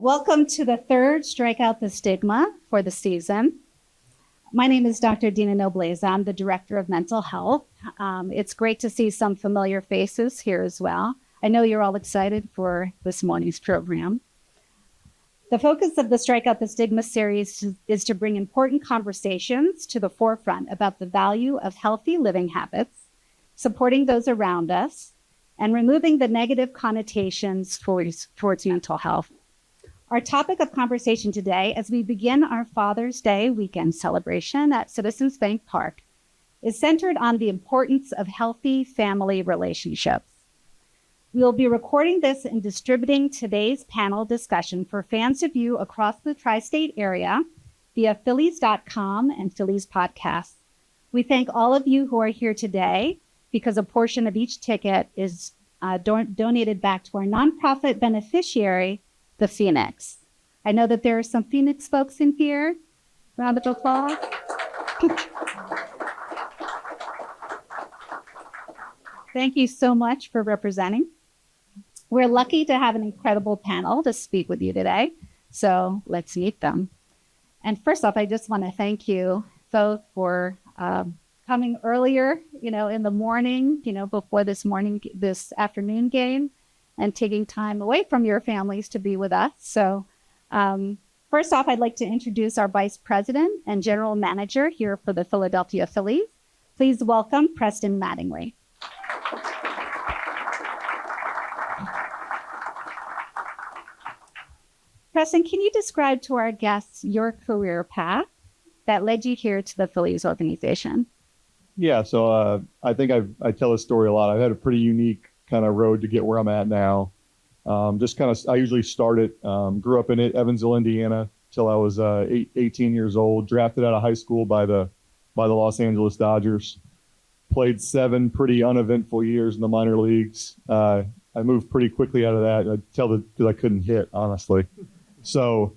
Welcome to the third Strikeout the Stigma for the season. My name is Dr. Dina Nobleza. I'm the Director of Mental Health. It's great to see some familiar faces here as well. I know you're all excited for this morning's program. The focus of the Strikeout the Stigma series is to bring important conversations to the forefront about the value of healthy living habits, supporting those around us, and removing the negative connotations towards mental health. Our topic of conversation today, as we begin our Father's Day weekend celebration at Citizens Bank Park, is centered on the importance of healthy family relationships. We will be recording this and distributing today's panel discussion for fans of you across the tri-state area via Phillies.com and Phillies podcasts. We thank all of you who are here today because a portion of each ticket is donated back to our nonprofit beneficiary, the Phoenix. I know that there are some Phoenix folks in here. Round of applause. Thank you so much for representing. We're lucky to have an incredible panel to speak with you today. So let's meet them. And first off, I just want to thank you both for coming earlier, in the morning, before this afternoon game, and taking time away from your families to be with us. So first off, I'd like to introduce our Vice President and General Manager here for the Philadelphia Phillies. Please welcome Preston Mattingly. Preston, can you describe to our guests your career path that led you here to the Phillies organization? Yeah, so I think I tell this story a lot. I've had a pretty unique kind of road to get where I'm at now. I usually started, grew up in Evansville, Indiana, till I was 18 years old, drafted out of high school by the Los Angeles Dodgers, played 7 pretty uneventful years in the minor leagues. I moved pretty quickly out of that. Because I couldn't hit, honestly. So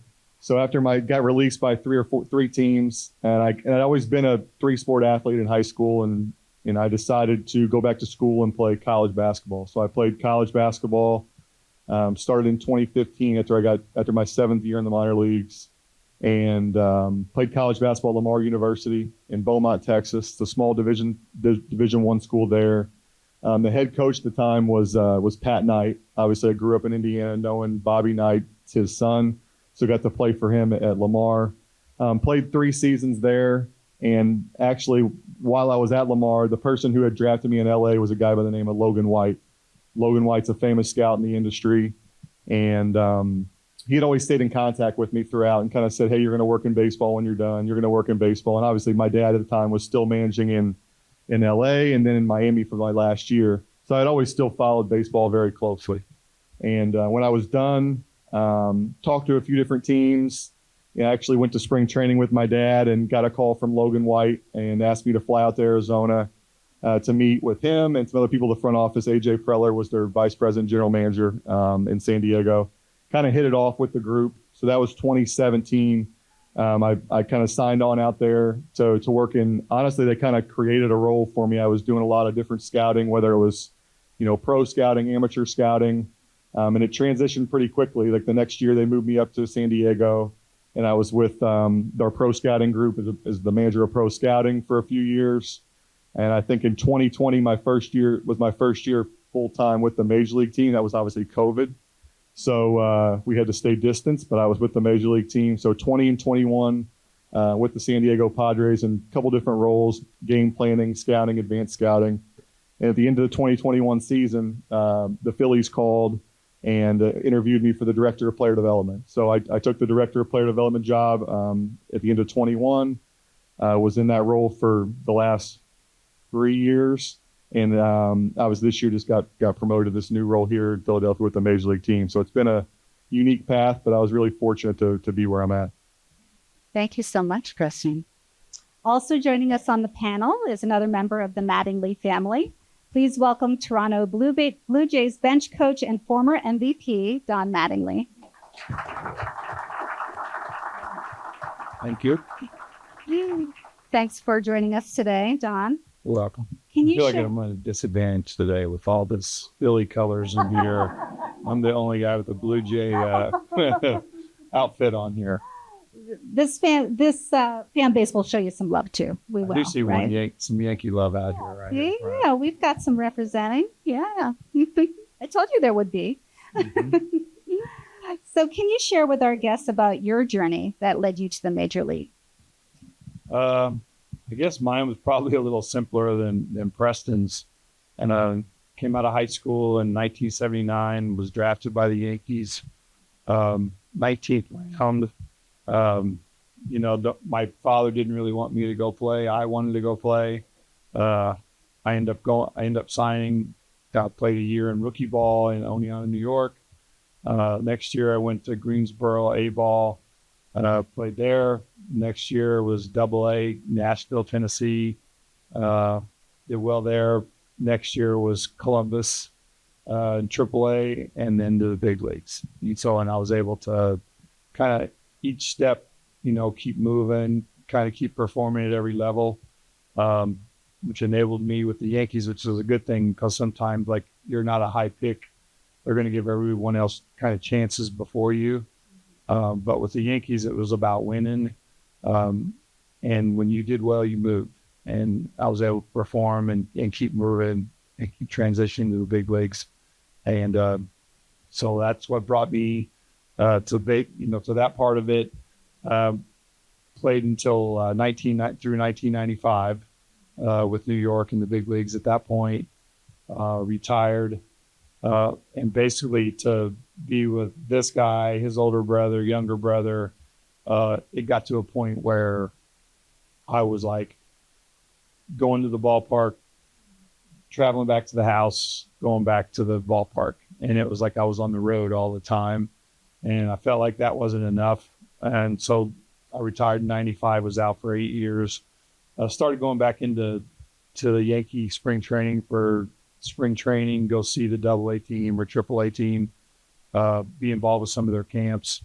after got released by three teams, and I'd always been a 3-sport athlete in high school, and I decided to go back to school and play college basketball. So I played college basketball, started in 2015 after my 7th year in the minor leagues, and played college basketball at Lamar University in Beaumont, Texas, the small Division I school there. The head coach at the time was Pat Knight. Obviously, I grew up in Indiana knowing Bobby Knight, his son, so got to play for him at Lamar. Played 3 seasons there. And actually, while I was at Lamar, the person who had drafted me in LA was a guy by the name of Logan White. Logan White's a famous scout in the industry. And he had always stayed in contact with me throughout and kind of said, hey, you're going to work in baseball when you're done. You're going to work in baseball. And obviously, my dad at the time was still managing in LA and then in Miami for my last year. So I'd always still followed baseball very closely. And when I was done, talked to a few different teams. I actually went to spring training with my dad and got a call from Logan White and asked me to fly out to Arizona to meet with him and some other people in the front office. AJ Preller was their vice president, general manager in San Diego. Kind of hit it off with the group. So that was 2017. I kind of signed on out there to work in, honestly, they kind of created a role for me. I was doing a lot of different scouting, whether it was, pro scouting, amateur scouting, and it transitioned pretty quickly. Like the next year they moved me up to San Diego. And I was with our pro scouting group as the manager of pro scouting for a few years. And I think in 2020, my first year full time with the major league team. That was obviously COVID. So we had to stay distanced, but I was with the major league team. So 20 and 21 with the San Diego Padres in a couple different roles, game planning, scouting, advanced scouting. And at the end of the 2021 season, the Phillies called and interviewed me for the director of player development. So I took the director of player development job at the end of 21, was in that role for the last 3 years. And I was this year just got promoted to this new role here in Philadelphia with the major league team. So it's been a unique path, but I was really fortunate to be where I'm at. Thank you so much, Preston. Also joining us on the panel is another member of the Mattingly family. Please welcome Toronto Blue Jays bench coach and former MVP, Don Mattingly. Thank you. Thanks for joining us today, Don. You're welcome. Can I you feel like I'm at a disadvantage today with all this Philly colors in here. I'm the only guy with the Blue Jay outfit on here. This fan base will show you some love too. We will. I do see right? some Yankee love out here, right? Yeah, Right. yeah, we've got some representing. Yeah. I told you there would be. Mhm. So can you share with our guests about your journey that led you to the major league? I guess mine was probably a little simpler than Preston's. And came out of high school in 1979, was drafted by the Yankees, 19th round. My father didn't really want me to go play. I wanted to go play. I ended up signing. Played a year in rookie ball in Oneonta, New York. Next year I went to Greensboro A ball. Played there. Next year was Double A, Nashville, Tennessee. Did well there. Next year was Columbus, in Triple A, and then to the big leagues. And I was able to kind of each step, keep moving, kind of keep performing at every level, which enabled me with the Yankees, which is a good thing because sometimes like you're not a high pick, they're going to give everyone else kind of chances before you. But with the Yankees, it was about winning. And when you did well, you moved. And I was able to perform and keep moving and keep transitioning to the big leagues. And so that's what brought me to that part of it. Played until 1995 with New York in the big leagues at that point. Retired. And basically to be with this guy, his older brother, younger brother, it got to a point where I was like going to the ballpark, traveling back to the house, going back to the ballpark. And it was like I was on the road all the time. And I felt like that wasn't enough. And so I retired in 95, was out for 8 years. Started going back to the Yankee spring training for spring training, go see the Double A team or Triple A team, be involved with some of their camps,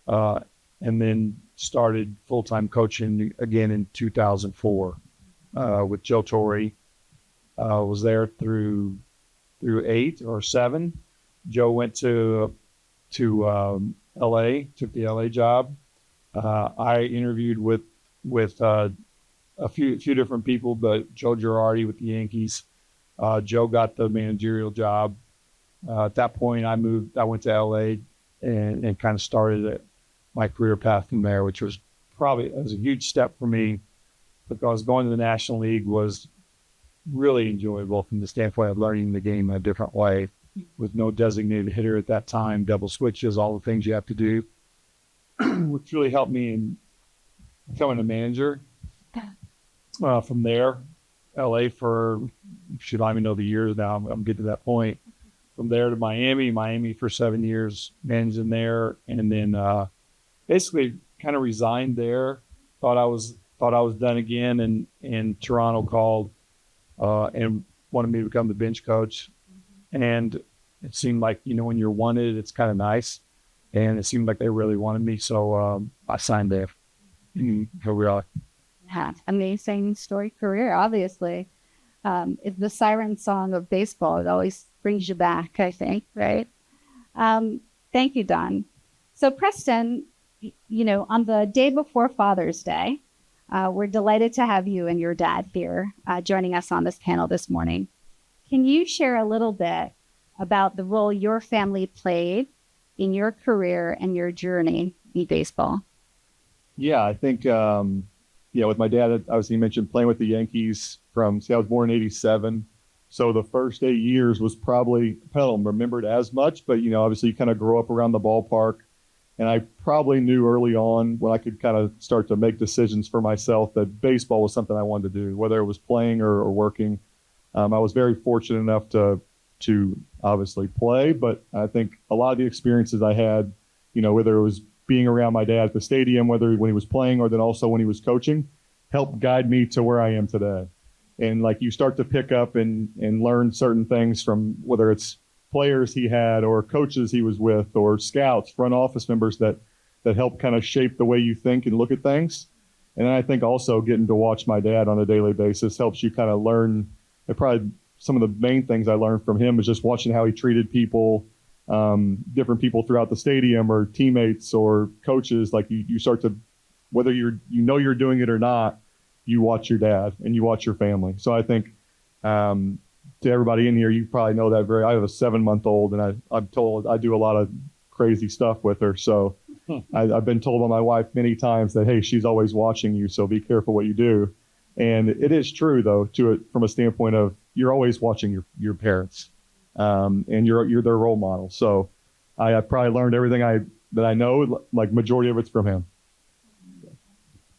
and then started full-time coaching again in 2004 with Joe Torre. Was there through 8 or 7. Joe went to LA, took the LA job. I interviewed with a few different people, but Joe Girardi with the Yankees. Joe got the managerial job. At that point, I went to LA and kind of started my career path from there, which was a huge step for me because going to the National League was really enjoyable from the standpoint of learning the game in a different way with no designated hitter at that time, double switches, all the things you have to do, which really helped me in becoming a manager. From there, LA for, should I even know the years now, I'm getting to that point. From there to Miami for 7 years, managing there, and then basically kind of resigned there. Thought I was done again, and Toronto called and wanted me to become the bench coach. And it seemed like, when you're wanted, it's kind of nice. And it seemed like they really wanted me, so I signed there. And here we are. Yeah, amazing story career, obviously. It's the siren song of baseball. It always brings you back, I think, right? Thank you, Don. So Preston, on the day before Father's Day, we're delighted to have you and your dad here joining us on this panel this morning. Can you share a little bit about the role your family played in your career and your journey in baseball? Yeah, I think, with my dad, obviously you mentioned playing with the Yankees I was born in 87. So the first 8 years was probably, I don't remember it as much, but, obviously you kind of grow up around the ballpark. And I probably knew early on when I could kind of start to make decisions for myself that baseball was something I wanted to do, whether it was playing or working. I was very fortunate enough to obviously play, but I think a lot of the experiences I had, whether it was being around my dad at the stadium, whether when he was playing or then also when he was coaching, helped guide me to where I am today. And like you start to pick up and learn certain things from whether it's players he had or coaches he was with or scouts, front office members that help kind of shape the way you think and look at things. And then I think also getting to watch my dad on a daily basis helps you kind of learn. And probably some of the main things I learned from him is just watching how he treated people, different people throughout the stadium or teammates or coaches, like you start to, whether you're doing it or not, you watch your dad and you watch your family. So I think to everybody in here, you probably know that I have a 7-month-old, and I'm told I do a lot of crazy stuff with her. So I've been told by my wife many times that, hey, she's always watching you, so be careful what you do. And it is true, though, from a standpoint of you're always watching your parents, and you're their role model. So I probably learned everything that I know, like majority of it's from him.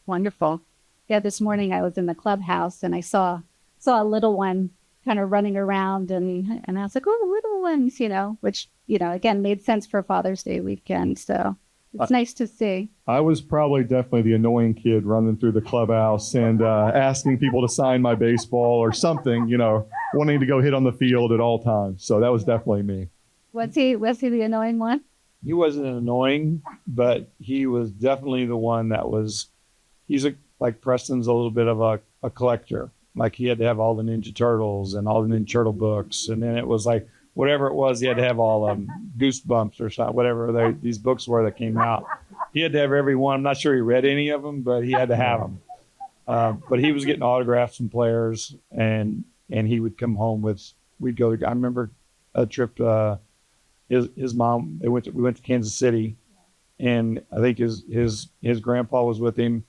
Wonderful. Yeah, this morning I was in the clubhouse and I saw a little one kind of running around, and I was like, oh, little ones, which, again, made sense for Father's Day weekend. So it's nice to see. I was probably definitely the annoying kid running through the clubhouse and asking people to sign my baseball or something, wanting to go hit on the field at all times. So that was definitely me. Was he the annoying one? He wasn't annoying, but he was definitely the one that was, like Preston's a little bit of a collector. Like he had to have all the Ninja Turtles and all the Ninja Turtle books. And then it was like, whatever it was, he had to have all Goosebumps or something, whatever these books were that came out. He had to have every one. I'm not sure he read any of them, but he had to have them. But he was getting autographs from players, and he would come home we'd go, I remember a trip, his mom, we went to Kansas City, and I think his grandpa was with him.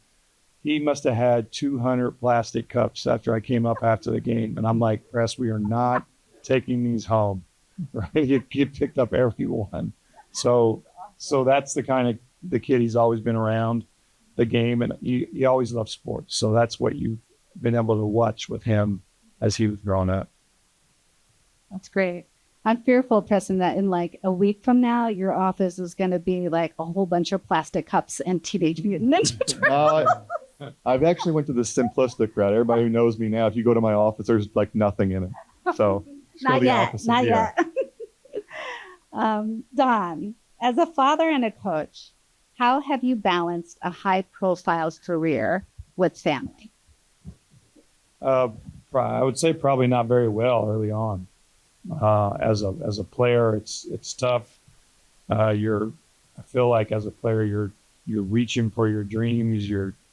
He must have had 200 plastic cups after I came up after the game. And I'm like, Press, we are not taking these home. Right? He picked up every one. So that's the kind of the kid he's always been around the game. And he always loved sports. So that's what you've been able to watch with him as he was growing up. That's great. I'm fearful, Preston, that in like a week from now, your office is going to be like a whole bunch of plastic cups and Teenage Mutant Ninja Turtles. I've actually went to the simplistic route. Everybody who knows me now, if you go to my office, there's like nothing in it. So not yet. Don, as a father and a coach, how have you balanced a high-profile career with family? I would say probably not very well early on. As a player, it's tough. I feel like as a player, you're reaching for your dreams.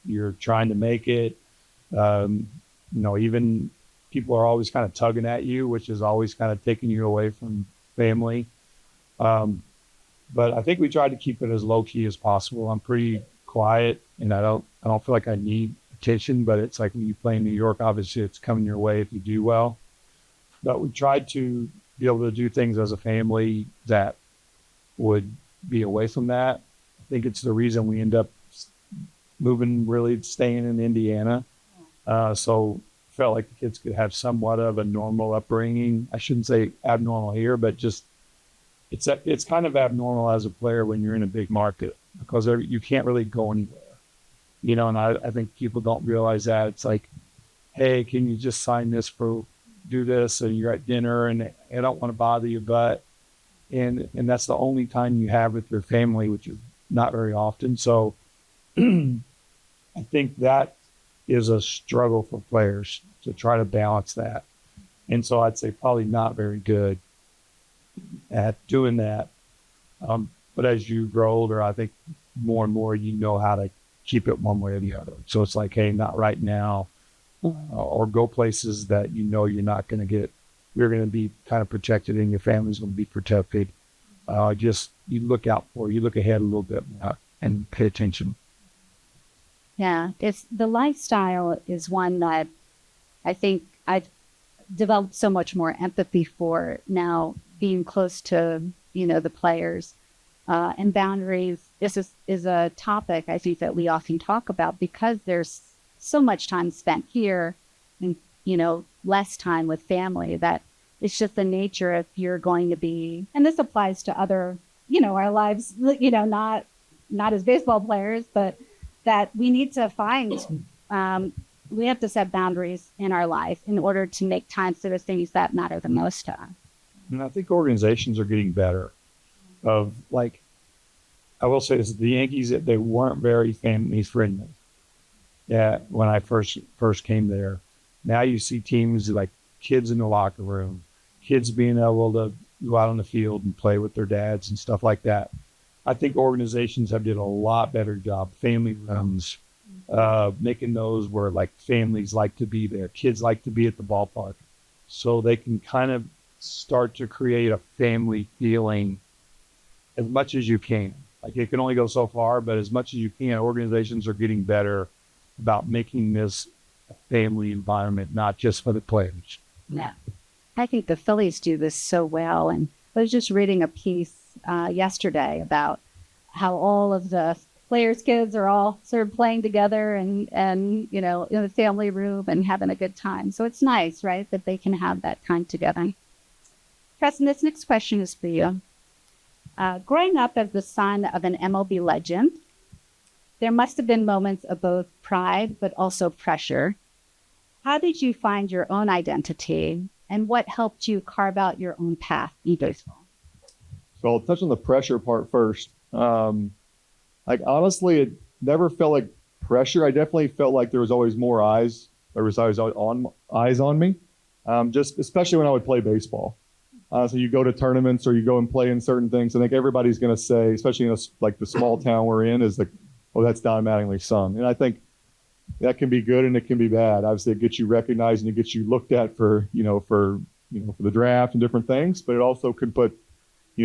You're trying to make it. Even people are always kind of tugging at you, which is always kind of taking you away from family. But I think we tried to keep it as low key as possible. I'm pretty quiet, and I don't feel like I need attention. But it's like when you play in New York, obviously it's coming your way if you do well. But we tried to be able to do things as a family that would be away from that. I think it's the reason we end up staying in Indiana. So felt like the kids could have somewhat of a normal upbringing. I shouldn't say abnormal here, but just it's kind of abnormal as a player when you're in a big market because you can't really go anywhere. And I think people don't realize that. It's like, hey, can you just sign this do this, and you're at dinner, and I don't want to bother you, and that's the only time you have with your family, which is not very often. So I think that is a struggle for players to try to balance that. And so I'd say probably not very good at doing that. But as you grow older, I think more and more you know how to keep it one way or the other. So it's like, hey, not right now. Or go places that you're not going to get. You're going to be kind of protected, and your family's going to be protected. You look ahead a little bit and pay attention. Yeah, the lifestyle is one that I think I've developed so much more empathy for now, being close to the players, and boundaries. This is a topic I think that we often talk about because there's so much time spent here and, less time with family that it's just the nature if you're going to be, and this applies to other, our lives, not as baseball players, but that we need to find, we have to set boundaries in our life in order to make time for the things that matter the most to us. And I think organizations are getting better I will say this, the Yankees, they weren't very family friendly. Yeah, when I first came there. Now you see teams like kids in the locker room, kids being able to go out on the field and play with their dads and stuff like that. I think organizations have did a lot better job. Family rooms, making those where like families like to be there, kids like to be at the ballpark, so they can kind of start to create a family feeling as much as you can. Like it can only go so far, but as much as you can, organizations are getting better about making this a family environment, not just for the players. Yeah. I think the Phillies do this so well. And I was just reading a piece yesterday about how all of the players' kids are all sort of playing together and in the family room and having a good time. So it's nice, right, that they can have that time together. Preston, this next question is for you. Growing up as the son of an MLB legend, there must have been moments of both pride but also pressure. How did you find your own identity, and what helped you carve out your own path in baseball? So I'll touch on the pressure part first. Like honestly, it never felt like pressure. I definitely felt like there was always more eyes. There was always eyes on me. Just especially when I would play baseball. So you go to tournaments or you go and play in certain things. I think everybody's going to say, especially in like the small town we're in, is like, oh, that's Don Mattingly's son. And I think that can be good and it can be bad. Obviously, it gets you recognized and it gets you looked at for the draft and different things. But it also can put,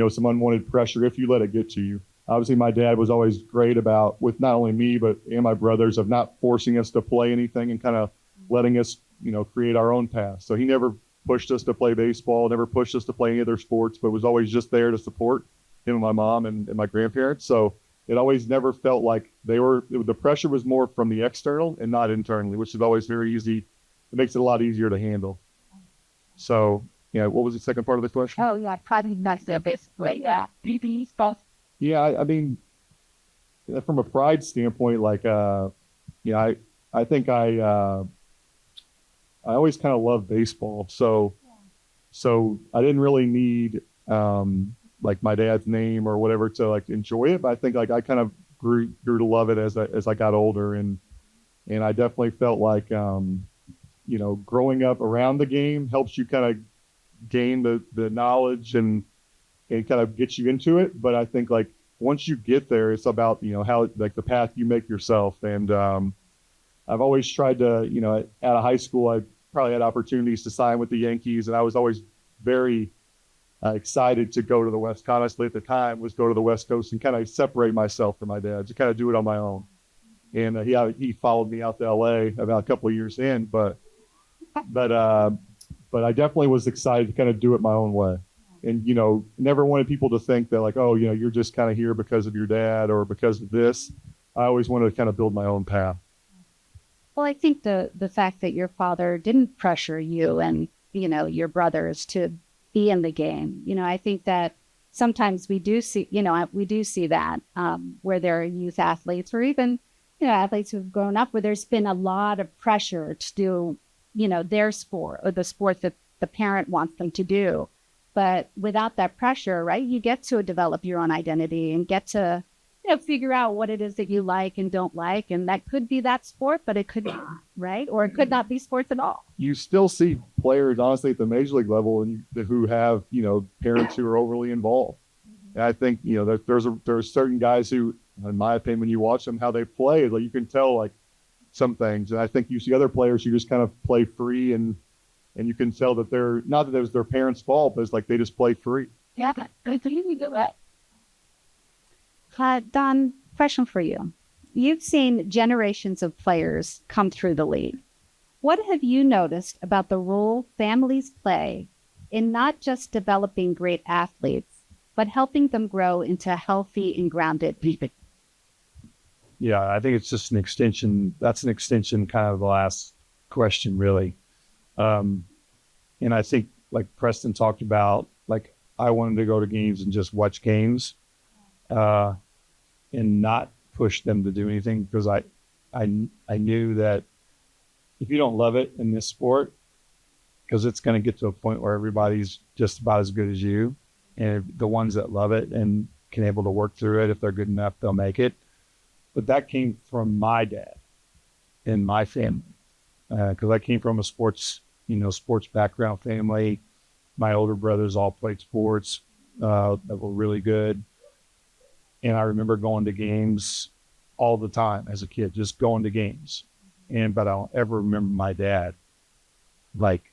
some unwanted pressure if you let it get to you. Obviously, my dad was always great about, with not only me and my brothers, of not forcing us to play anything and kind of letting us, create our own path. So he never pushed us to play baseball, never pushed us to play any other sports, but was always just there to support him and my mom and my grandparents. So it always never felt like the pressure was more from the external and not internally, which is always very easy. It makes it a lot easier to handle. So, what was the second part of the question? Oh, yeah, probably not the best way. Yeah. Yeah, I mean, from a pride standpoint, like, I think I always kind of loved baseball. So I didn't really need, like my dad's name or whatever to like enjoy it. But I think like I kind of grew to love it as I got older. And I definitely felt like, growing up around the game helps you kind of gain the knowledge and kind of get you into it. But I think like once you get there, it's about, how like the path you make yourself. And I've always tried to, out of high school, I probably had opportunities to sign with the Yankees, and I was always very excited to go to the West. Honestly, at the time, was go to the West Coast and kind of separate myself from my dad, to kind of do it on my own. And he followed me out to LA about a couple of years in, but I definitely was excited to kind of do it my own way. And, never wanted people to think that like, oh, you're just kind of here because of your dad or because of this. I always wanted to kind of build my own path. Well, I think the fact that your father didn't pressure you and, your brothers to be in the game, I think that sometimes we do see that where there are youth athletes or even, athletes who've grown up where there's been a lot of pressure to do, their sport or the sport that the parent wants them to do. But without that pressure, right, you get to develop your own identity and get to, figure out what it is that you like and don't like. And that could be that sport, but it could, right? Or it could not be sports at all. You still see players, honestly, at the major league level who have, parents who are overly involved. And I think, there's certain guys who, in my opinion, when you watch them, how they play, like you can tell like some things. And I think you see other players who just kind of play free and you can tell that they're, not that it was their parents' fault, but it's like they just play free. Yeah, it's really good. Don, question for you. You've seen generations of players come through the league. What have you noticed about the role families play in not just developing great athletes, but helping them grow into healthy and grounded people? Yeah, I think it's just an extension. That's an extension kind of the last question, really. And I think like Preston talked about, like I wanted to go to games and just watch games. And not push them to do anything because I knew that if you don't love it in this sport, because it's going to get to a point where everybody's just about as good as you, and the ones that love it and can able to work through it, if they're good enough, they'll make it. But that came from my dad and my family, because I came from a sports background family. My older brothers all played sports that were really good. And I remember going to games all the time as a kid, just going to games. But I don't ever remember my dad like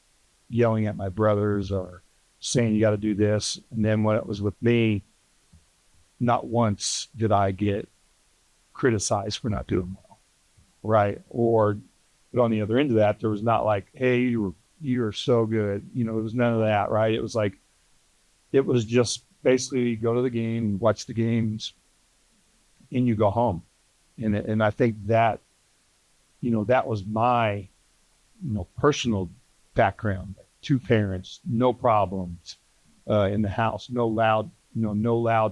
yelling at my brothers or saying, you got to do this. And then when it was with me, not once did I get criticized for not doing well. Right. But on the other end of that, there was not like, hey, you're so good. You know, it was none of that. Right. It was just basically go to the game, watch the games, and you go home. And I think that, that was my, personal background. 2 parents, no problems in the house, no loud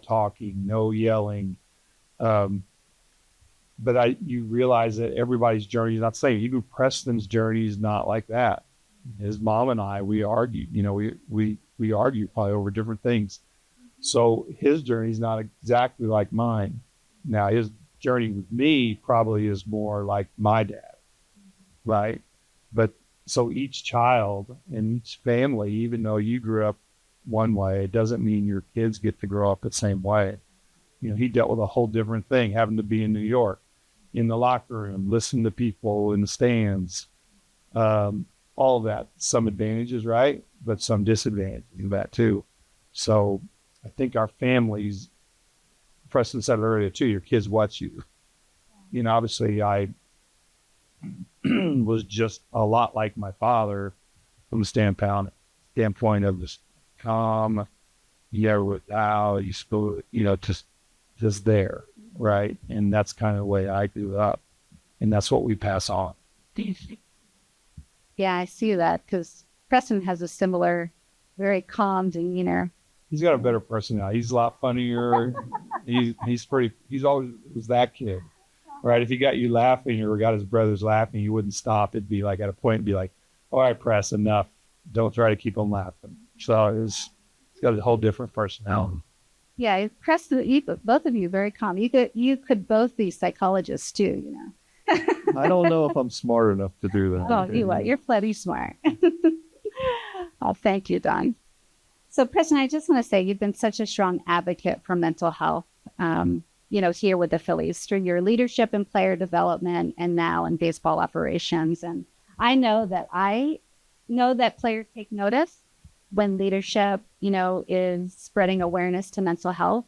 talking, no yelling. But you realize that everybody's journey is not the same. Even Preston's journey is not like that. His mom and I, we argued, we argued probably over different things. So his journey is not exactly like mine. Now his journey with me probably is more like my dad, right? But so each child and each family, even though you grew up one way, it doesn't mean your kids get to grow up the same way. He dealt with a whole different thing, having to be in New York, in the locker room, listen to people in the stands, all of that. Some advantages, right? But some disadvantages in that too. So I think our families, Preston said it earlier too, your kids watch you. Obviously I was just a lot like my father from the standpoint of this calm, you never would out, you still, just there, right? And that's kind of the way I grew up, and that's what we pass on. Yeah, I see that because Preston has a similar, very calm demeanor. He's got a better personality. He's a lot funnier. He's always was that kid, right? If he got you laughing or got his brothers laughing, you wouldn't stop. It'd be like at a point, it'd be like, all right, Press, enough. Don't try to keep them laughing. So he's got a whole different personality. Yeah, Preston, both of you very calm. You could both be psychologists too, I don't know if I'm smart enough to do that. Well, you're plenty smart. Oh, thank you, Don. So, Preston, I just want to say you've been such a strong advocate for mental health, here with the Phillies through your leadership in player development and now in baseball operations. And I know that players take notice when leadership, is spreading awareness to mental health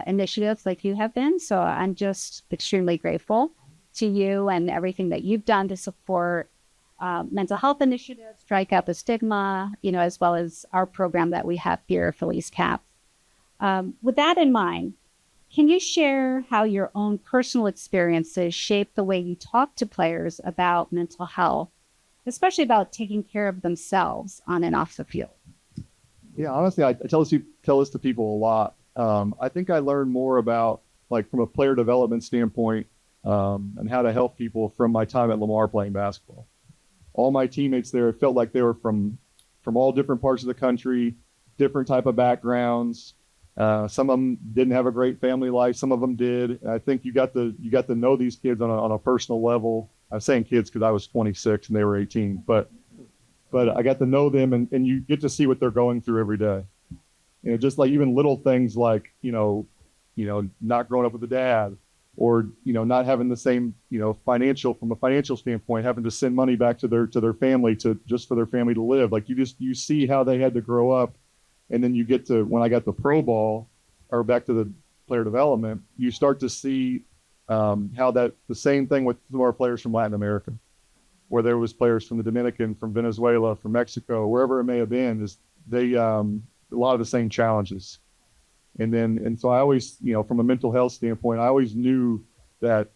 initiatives like you have been. So I'm just extremely grateful to you and everything that you've done to support mental health initiatives, Strikeout the Stigma, as well as our program that we have here, Phillies Caps. With that in mind, can you share how your own personal experiences shape the way you talk to players about mental health, especially about taking care of themselves on and off the field? Yeah, honestly, I tell this to people a lot. I think I learned more about, like, from a player development standpoint and how to help people from my time at Lamar playing basketball. All my teammates there felt like they were from all different parts of the country, different type of backgrounds. Some of them didn't have a great family life. Some of them did. And I think you got to know these kids on a personal level. I'm saying kids because I was 26 and they were 18, but I got to know them and you get to see what they're going through every day. Just like even little things like, not growing up with a dad or, not having the same, from a financial standpoint, having to send money back to their family just for their family to live. Like you see how they had to grow up. And then you get to, when I got the pro ball or back to the player development, you start to see how the same thing with some of our players from Latin America, where there was players from the Dominican, from Venezuela, from Mexico, wherever it may have been, is they a lot of the same challenges. And so I always, from a mental health standpoint, I always knew that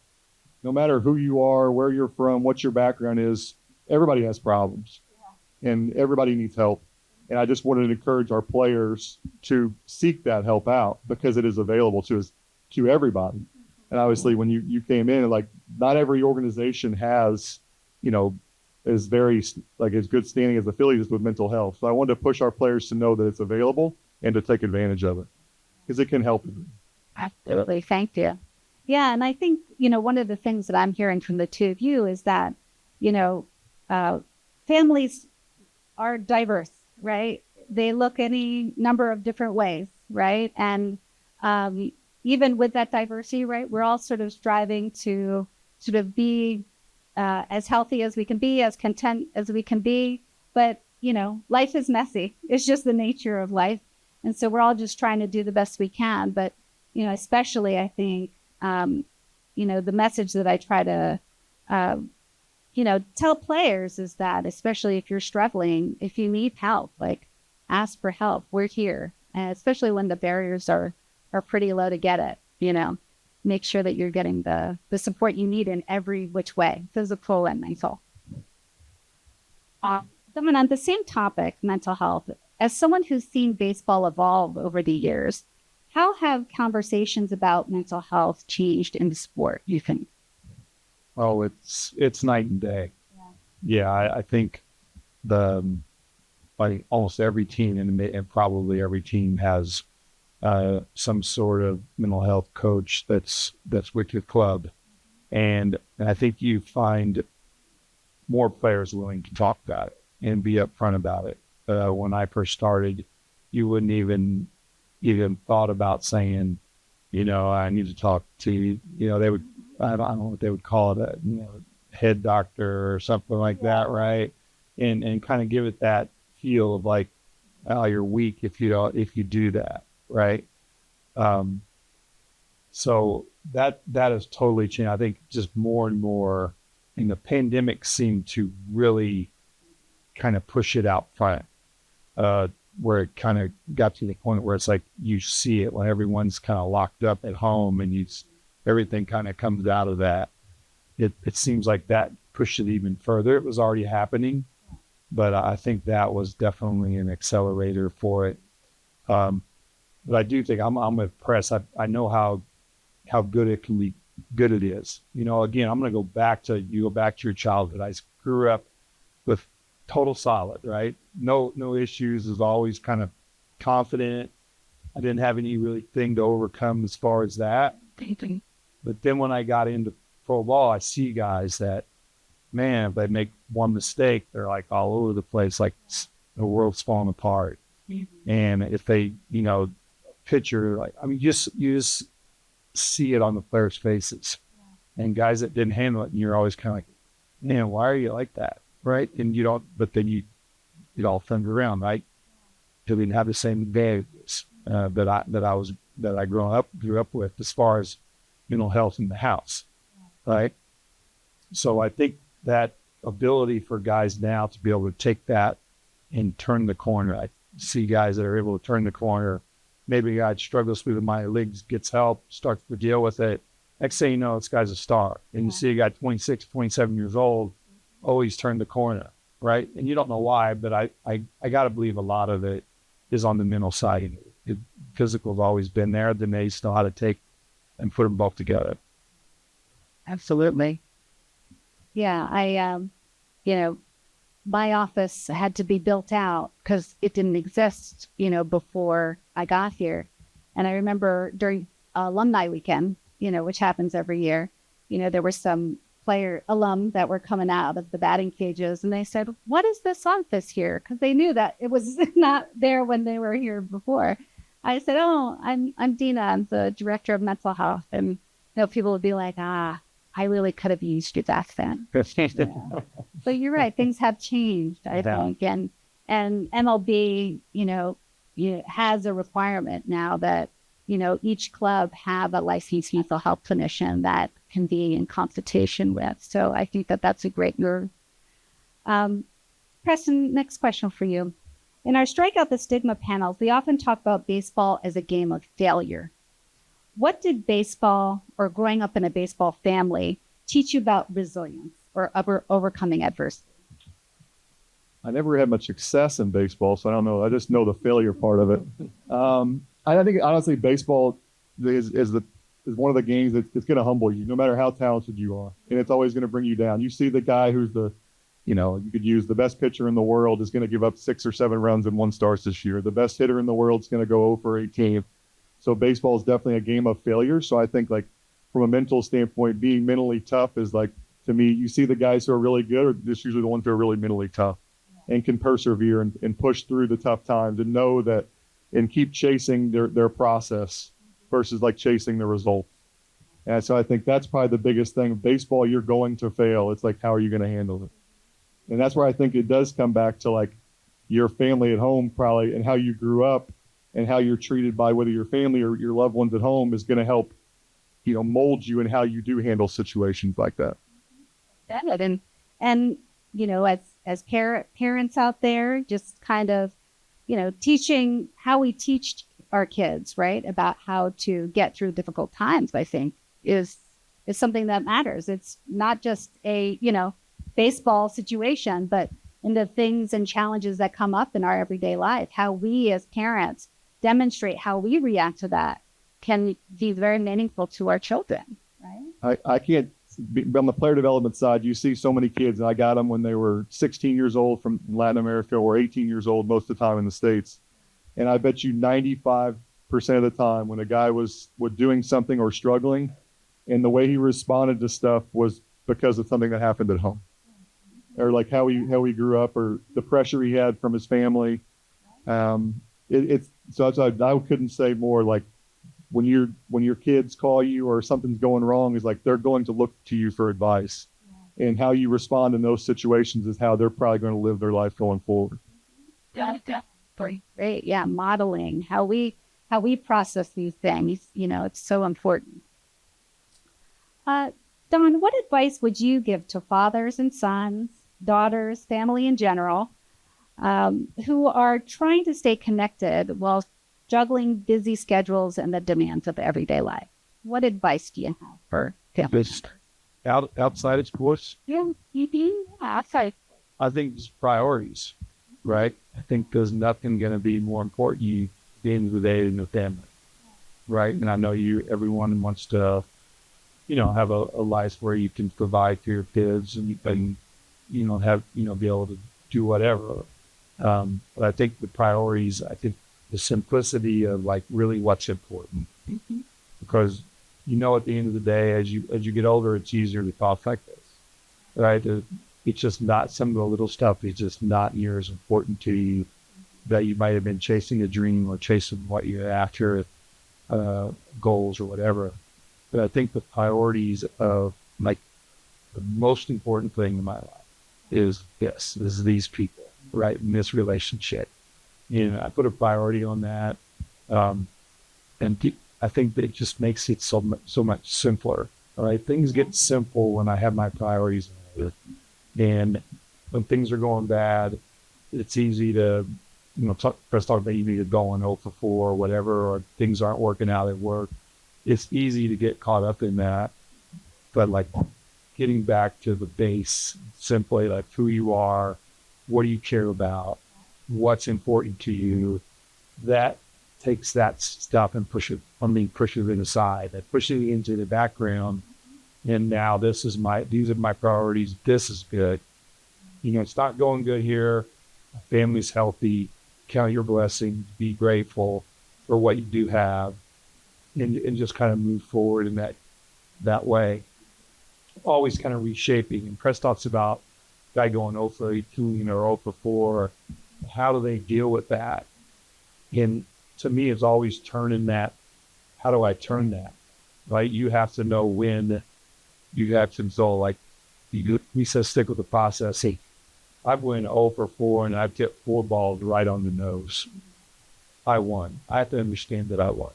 no matter who you are, where you're from, what your background is, everybody has problems and everybody needs help. And I just wanted to encourage our players to seek that help out because it is available to everybody. And obviously when you came in, like, not every organization has, is very like as good standing as the Phillies with mental health. So I wanted to push our players to know that it's available and to take advantage of it because it can help you. Absolutely. Thank you. Yeah. And I think, one of the things that I'm hearing from the two of you is that, families are diverse, right? they look any number of different ways, right? And even with that diversity, right, we're all sort of striving to sort of be as healthy as we can be, as content as we can be. But, you know, life is messy. It's just the nature of life. And so we're all just trying to do the best we can. But, you know, especially I think, you know, the message that I try to, you know, tell players is that, especially if you're struggling, if you need help, like ask for help. We're here. And especially when the barriers are pretty low to get it, you know, make sure that you're getting the support you need in every which way, physical and mental. Then on the same topic, mental health, as someone who's seen baseball evolve over the years, how have conversations about mental health changed in the sport, you think? Oh, it's night and day. Yeah, I think like almost every team and probably every team has some sort of mental health coach that's with your club, and I think you find more players willing to talk about it and be upfront about it. When I first started, you wouldn't even thought about saying, you know, I need to talk to you. You know, they would, I don't know what they would call it, you know, head doctor or something like that, right? And kind of give it that feel of like, oh, you're weak if you do that, right? So that has totally changed. I think just more and more, and the pandemic seemed to really kind of push it out front, where it kind of got to the point where it's like you see it when everyone's kind of locked up at home and everything kind of comes out of that. It seems like that pushed it even further. It was already happening, but I think that was definitely an accelerator for it. But I do think I'm impressed. I know how good it can be, good it is. You know, again, I'm going to go back to your childhood. I grew up with total solid, right? No issues. Was always kind of confident. I didn't have any really thing to overcome as far as that. But then when I got into pro ball, I see guys that, man, if they make one mistake, they're like all over the place, like the world's falling apart. Mm-hmm. And if they, you know, pitcher, like, I mean, you just see it on the players' faces. Yeah. And guys that didn't handle it, and you're always kind of like, man, why are you like that? Right? And you don't, but then it all turned around, right? Because we didn't have the same advantages that I grew up with as far as mental health in the house, right? So I think that ability for guys now to be able to take that and turn the corner. I see guys that are able to turn the corner. Maybe a guy struggles with minor leagues, gets help, starts to deal with it. Next thing you know, this guy's a star. And you see a guy 26, 27 years old, he's turned the corner, right? And you don't know why, but I got to believe a lot of it is on the mental side. Physical's always been there. Then they know how to take and put them both together. Absolutely. Yeah, you know, my office had to be built out because it didn't exist, you know, before I got here. And I remember during alumni weekend, you know, which happens every year, you know, there were some alum that were coming out of the batting cages, and they said, "What is this office here?" Because they knew that it was not there when they were here before. I said, "Oh, I'm Dina. I'm the director of mental health." And you know, people would be like, "I really could have used you back then." Yeah. But you're right; things have changed, I think, and MLB, you know, has a requirement now that, you know, each club have a licensed mental health clinician that can be in consultation with. So I think that that's a great move. Preston, next question for you. In our Strikeout the Stigma panels, we often talk about baseball as a game of failure. What did baseball, or growing up in a baseball family, teach you about resilience or overcoming adversity? I never had much success in baseball, so I don't know. I just know the failure part of it. I think honestly, baseball is one of the games that's going to humble you, no matter how talented you are, and it's always going to bring you down. You see the guy who's you could use the best pitcher in the world is going to give up 6 or 7 runs in 1 start this year. The best hitter in the world is going to go 0 for 18. So baseball is definitely a game of failure. So I think, like, from a mental standpoint, being mentally tough is, like, to me, you see the guys who are really good are just usually the ones who are really mentally tough. and can persevere and push through the tough times and know that and keep chasing their process versus like chasing the result. And so I think that's probably the biggest thing. Baseball, you're going to fail. It's like, how are you going to handle it? And that's where I think it does come back to like your family at home probably, and how you grew up and how you're treated by whether your family or your loved ones at home is going to help, mold you in how you do handle situations like that. And as parents out there, just kind of, teaching how we teach our kids, right, about how to get through difficult times, I think is something that matters. It's not just a, baseball situation, but in the things and challenges that come up in our everyday life, how we as parents demonstrate how we react to that can be very meaningful to our children, right? I can't be on the player development side. You see so many kids, and I got them when they were 16 years old from Latin America or 18 years old most of the time in the States. And I bet you 95% of the time when a guy was doing something or struggling, and the way he responded to stuff was because of something that happened at home, or like how he grew up, or the pressure he had from his family. So I couldn't say more. Like when your kids call you or something's going wrong, is like they're going to look to you for advice, and how you respond in those situations is how they're probably going to live their life going forward. Great. Yeah. Modeling how we process these things, it's so important. Don, what advice would you give to fathers and sons, daughters, family in general, who are trying to stay connected while juggling busy schedules and the demands of everyday life? What advice do you have for families? Outside of sports? Yeah, outside. I think it's priorities, right? I think there's nothing going to be more important to you at the end of the day than the family, right? And I know everyone wants to, have a life where you can provide for your kids and you can, be able to do whatever. But I think the priorities, I think the simplicity of like really what's important, because at the end of the day, as you get older, it's easier to talk like this, right? It's just not, some of the little stuff is just not near as important to you that you might have been chasing a dream or chasing what you're after, goals or whatever. But I think the priorities of like the most important thing in my life is these people, right? In this relationship. I put a priority on that. And I think that it just makes it so much simpler. All right. Things get simple when I have my priorities in order. And when things are going bad, it's easy to, first talk about you going 0 for 4 or whatever, or things aren't working out at work. It's easy to get caught up in that. But like getting back to the base, simply like who you are, what do you care about, what's important to you, that takes that stuff and pushes it aside, that pushes it into the background. And now these are my priorities. This is good. It's not going good here. My family's healthy. Count your blessings. Be grateful for what you do have, and just kind of move forward in that way. Always kind of reshaping. And Press talks about guy going 0 for 2, or 0 for 4. How do they deal with that? And to me, it's always turning that. How do I turn that? Right? You have to know when. You have to know, like, we said stick with the process. Hey, I've went 0 for 4 and I've hit 4 balls right on the nose. I won. I have to understand that I won.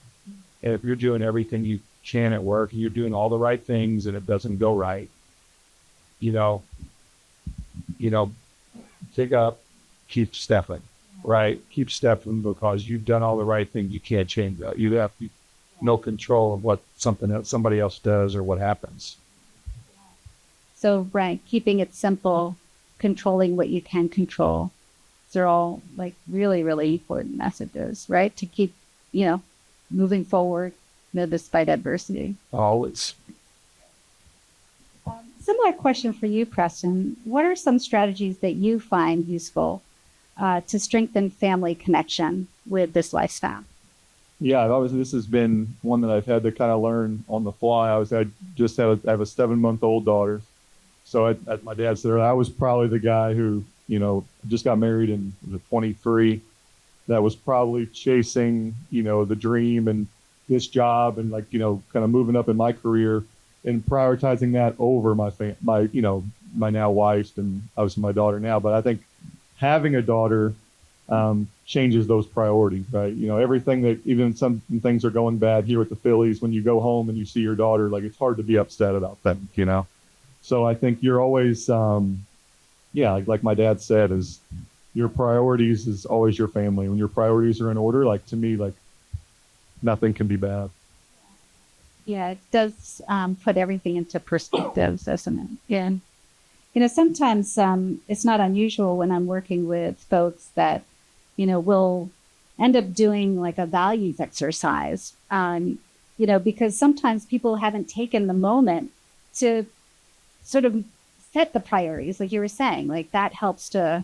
And if you're doing everything you can at work, you're doing all the right things and it doesn't go right, pick up, keep stepping, right? Keep stepping, because you've done all the right things. You can't change that. You have no control of what somebody else does or what happens. So, right, keeping it simple, controlling what you can control. These are all like really, really important messages, right? To keep, moving forward despite adversity. Always. Similar question for you, Preston. What are some strategies that you find useful to strengthen family connection with this lifestyle? Yeah, obviously this has been one that I've had to kind of learn on the fly. I have a 7-month-old daughter. So as my dad said, I was probably the guy who just got married and was 23. That was probably chasing, the dream and this job and kind of moving up in my career and prioritizing that over my now wife and obviously my daughter now. But I think having a daughter changes those priorities, right? Everything that even some things are going bad here with the Phillies, when you go home and you see your daughter, it's hard to be upset about them, So I think you're always, like my dad said, is your priorities is always your family. When your priorities are in order, to me, nothing can be bad. Yeah, it does put everything into perspective, doesn't it? Yeah. Sometimes it's not unusual when I'm working with folks that, we'll end up doing a values exercise, because sometimes people haven't taken the moment to sort of set the priorities, like you were saying, that helps to,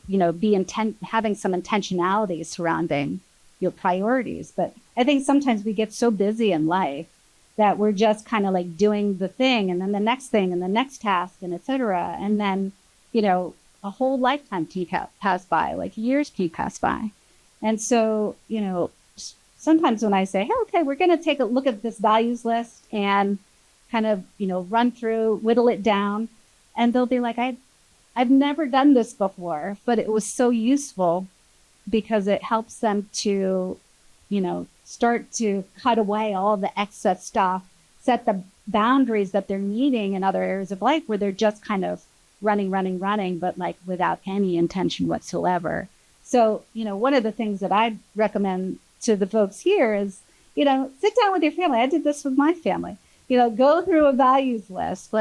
be having some intentionality surrounding your priorities. But I think sometimes we get so busy in life that we're just kind of doing the thing and then the next thing and the next task and et cetera. And then, a whole lifetime can pass by, years can pass by. And so, sometimes when I say, hey, okay, we're going to take a look at this values list and kind of, run through, whittle it down. And they'll be like, I've never done this before, but it was so useful because it helps them to, start to cut away all the excess stuff, set the boundaries that they're needing in other areas of life where they're just kind of running, but without any intention whatsoever. So, one of the things that I'd recommend to the folks here is, sit down with your family. I did this with my family. Go through a values list,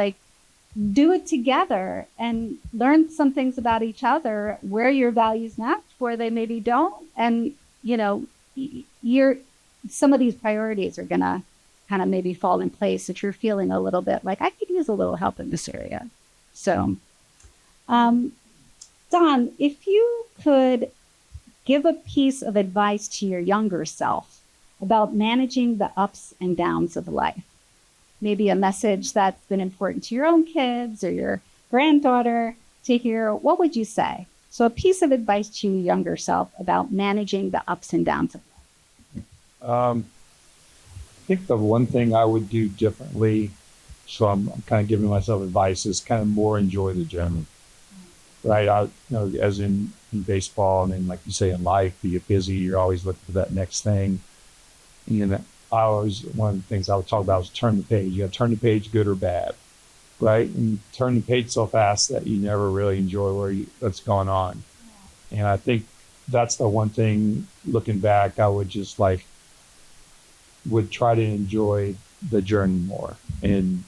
do it together and learn some things about each other, where your values match, where they maybe don't. And, some of these priorities are going to kind of maybe fall in place that you're feeling a little bit I could use a little help in this area. So, Don, if you could give a piece of advice to your younger self about managing the ups and downs of life, maybe a message that's been important to your own kids or your granddaughter to hear, what would you say? So a piece of advice to your younger self about managing the ups and downs of life. I think the one thing I would do differently, so I'm kind of giving myself advice, is kind of more enjoy the journey, right? As in baseball and then, like you say, in life, you get busy, you're always looking for that next thing. One of the things I would talk about is turn the page. You got to turn the page, good or bad, right? And you turn the page so fast that you never really enjoy what's going on. And I think that's the one thing, looking back, I would just would try to enjoy the journey more and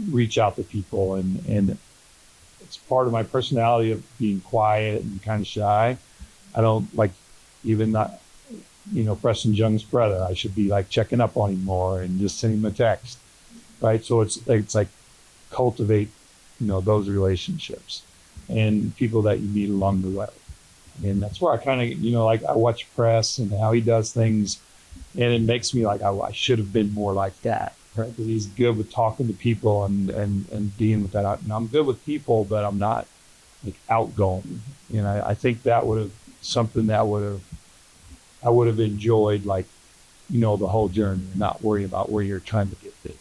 reach out to people. And it's part of my personality of being quiet and kind of shy. I don't even not, Preston Young's brother. I should be checking up on him more and just sending him a text, right? So it's cultivate, those relationships and people that you meet along the way. And that's where I kind of, I watch Press and how he does things, and it makes me I should have been more like that, right? Because he's good with talking to people and being with that. And I'm good with people, but I'm not outgoing. I think that would have something that I would have enjoyed, the whole journey, and not worry about where you're trying to get to.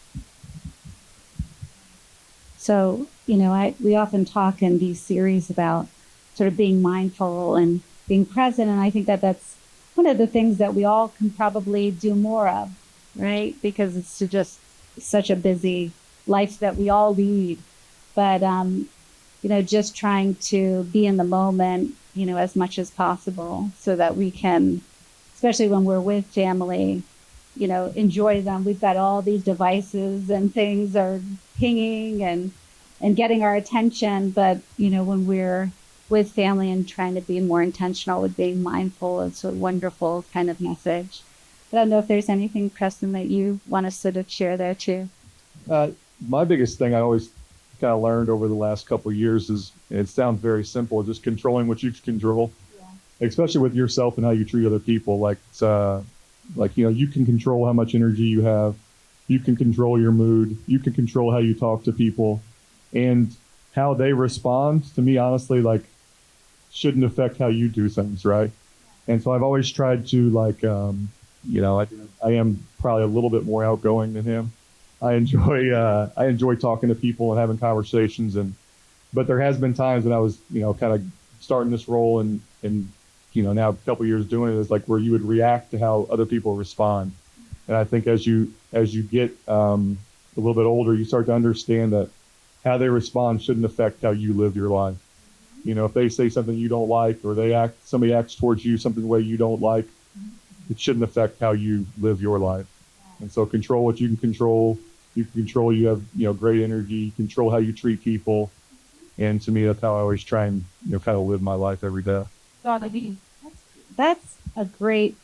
So, we often talk in these series about sort of being mindful and being present. And I think that that's one of the things that we all can probably do more of, right? Because it's just such a busy life that we all lead. But, just trying to be in the moment, as much as possible so that we can, especially when we're with family, enjoy them. We've got all these devices and things are pinging and getting our attention. But, when we're with family and trying to be more intentional with being mindful, it's a wonderful kind of message. I don't know if there's anything, Preston, that you want to sort of share there too. My biggest thing I always kind of learned over the last couple of years is, it sounds very simple, just controlling what you can control, especially with yourself and how you treat other people. You can control how much energy you have. You can control your mood. You can control how you talk to people and how they respond. To me, honestly, shouldn't affect how you do things, right? And so I've always tried to I am probably a little bit more outgoing than him. I enjoy talking to people and having conversations, but there has been times when I was, kind of starting this role and now a couple years doing it, is like where you would react to how other people respond. And I think as you get a little bit older, you start to understand that how they respond shouldn't affect how you live your life. If they say something you don't like, or somebody acts towards you something the way you don't like, it shouldn't affect how you live your life. And so control what you can control. You can control, you have, great energy, control how you treat people. And to me, that's how I always try and, kind of live my life every day. That's a great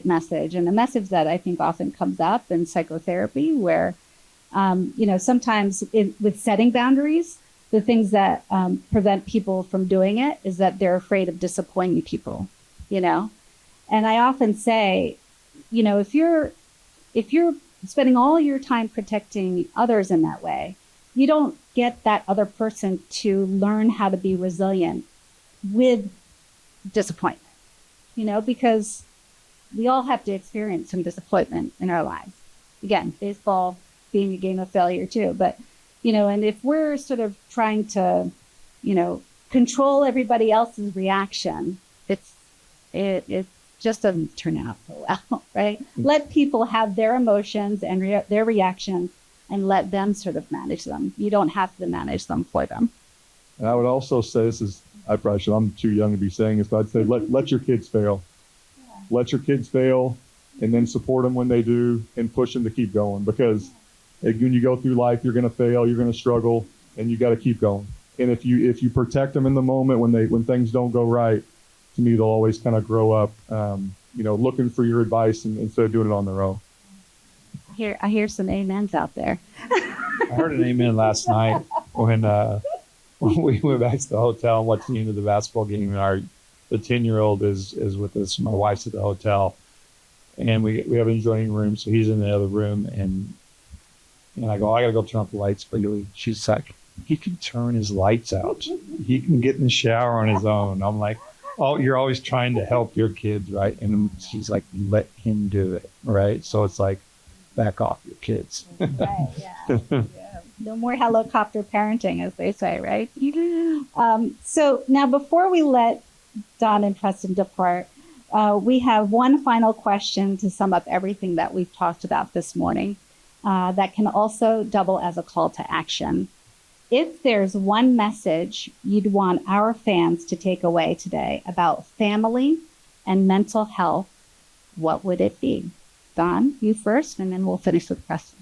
message, and a message that I think often comes up in psychotherapy where, sometimes with setting boundaries, the things that prevent people from doing it is that they're afraid of disappointing people, And I often say, if you're spending all your time protecting others in that way, you don't get that other person to learn how to be resilient with disappointment, because we all have to experience some disappointment in our lives. Again, baseball being a game of failure too, but, and if we're sort of trying to, control everybody else's reaction, it just doesn't turn out so well, right? Let people have their emotions and their reactions and let them sort of manage them. You don't have to manage them for them. And I would also say, I'm too young to be saying this, but I'd say let your kids fail. Yeah. Let your kids fail, and then support them when they do and push them to keep going. Because when you go through life, you're going to fail, you're going to struggle, and you got to keep going. And if you protect them in the moment when things don't go right, to me, they'll always kind of grow up, looking for your advice instead of doing it on their own. I hear some amens out there. I heard an amen last night when we went back to the hotel and watched the end of the basketball game. And the 10-year-old is with us. My wife's at the hotel, and we have an adjoining room, so he's in the other room. And I go, I gotta go turn off the lights. But she's like, he can turn his lights out. He can get in the shower on his own. I'm like, oh, you're always trying to help your kids, right? And she's like, let him do it, right? So it's like, back off your kids. Right, yeah. No more helicopter parenting, as they say, right? So now, before we let Don and Preston depart, we have one final question to sum up everything that we've talked about this morning that can also double as a call to action. If there's one message you'd want our fans to take away today about family and mental health, what would it be? Don, you first, and then we'll finish with Preston.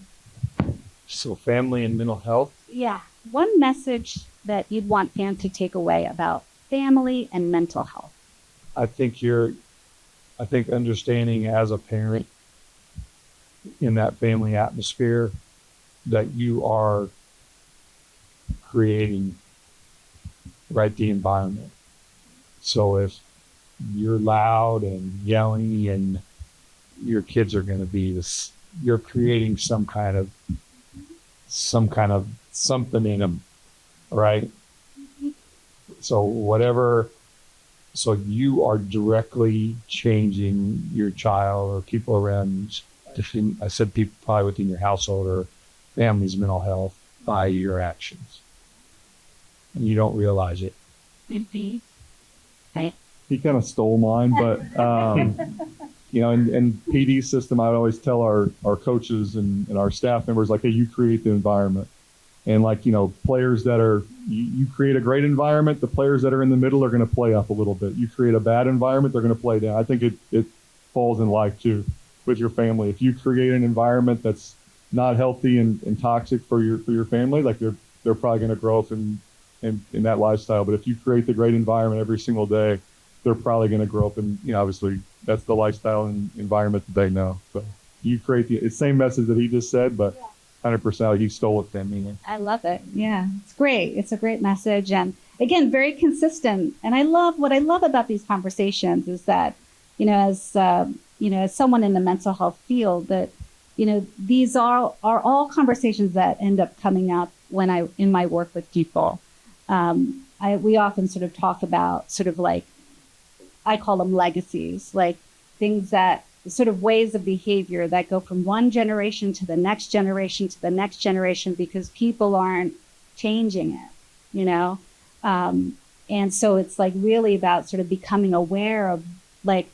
So family and mental health? Yeah. One message that you'd want fans to take away about family and mental health. I think understanding as a parent in that family atmosphere that you are creating, right, the environment. So if you're loud and yelling and your kids are going to be this, you're creating something in them, right? So you are directly changing your child or people around. I said people probably within your household or family's mental health by your actions, and you don't realize it. Right. He kind of stole mine, but in PD system, I would always tell our coaches and our staff members, like, hey, you create the environment. And players that you create a great environment, the players that are in the middle are going to play up a little bit. You create a bad environment, they're going to play down. I think it falls in life too with your family. If you create an environment that's not healthy and toxic for your family, like they're probably going to grow up in that lifestyle. But if you create the great environment every single day, they're probably going to grow up in, obviously that's the lifestyle and environment that they know. So you create the same message that he just said, but 100% he stole it from me. I love it. Yeah, it's great. It's a great message. And again, very consistent. And what I love about these conversations is that, as someone in the mental health field, that, these are all conversations that end up coming up in my work with people. we often sort of talk about sort of like, I call them legacies, like things that sort of ways of behavior that go from one generation to the next generation to the next generation because people aren't changing it, you know? And so it's like really about sort of becoming aware of like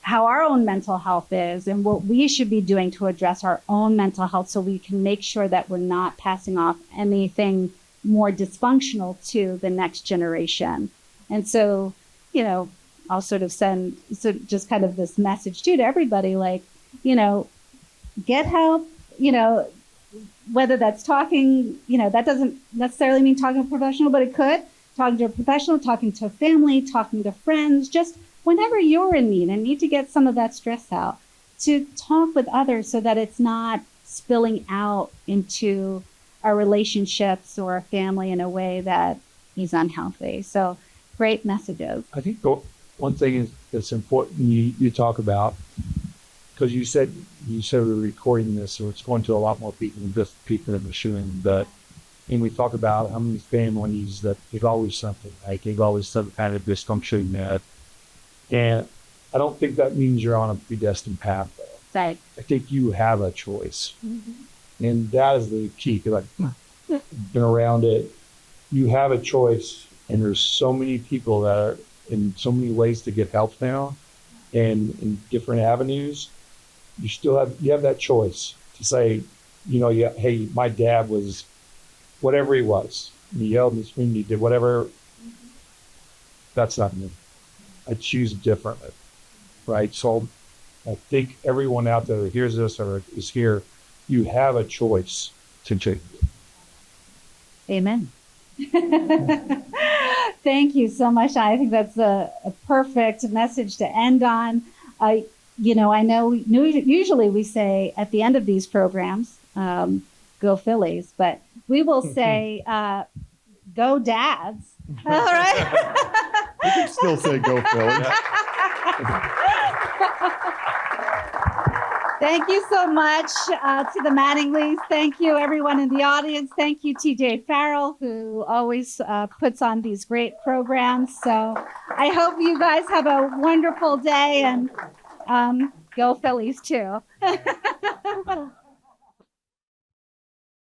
how our own mental health is and what we should be doing to address our own mental health so we can make sure that we're not passing off anything more dysfunctional to the next generation. And so, you know, I'll sort of send just kind of this message too to everybody, like, you know, get help, you know, whether that's talking, you know, that doesn't necessarily mean talking to a professional, but it could. Talking to a professional, talking to a family, talking to friends, just whenever you're in need and need to get some of that stress out, to talk with others so that it's not spilling out into our relationships or our family in a way that is unhealthy. So great messages. I think one thing that's important you talk about, because you said we're recording this, so it's going to a lot more people than just people in the machine. But and we talk about how many families that there's always something, like there's always some kind of dysfunction that, and I don't think that means you're on a predestined path. Though. Right. I think you have a choice, and that is the key. Because I've been around it, you have a choice, and there's so many people that are in so many ways to get help now, and in different avenues. You have that choice to say, you know, hey, my dad was whatever he was. He yelled and screamed, he did whatever. That's not me. I choose differently, right? So I think everyone out there that hears this or is here, you have a choice to change. Amen. Thank you so much. I think that's a perfect message to end on. You know, I know usually we say at the end of these programs, go Phillies, but we will say, go Dads. All right. You can still say go Phillies. Thank you so much to the Mattingleys. Thank you, everyone in the audience. Thank you, TJ Farrell, who always puts on these great programs. So I hope you guys have a wonderful day and go Phillies too.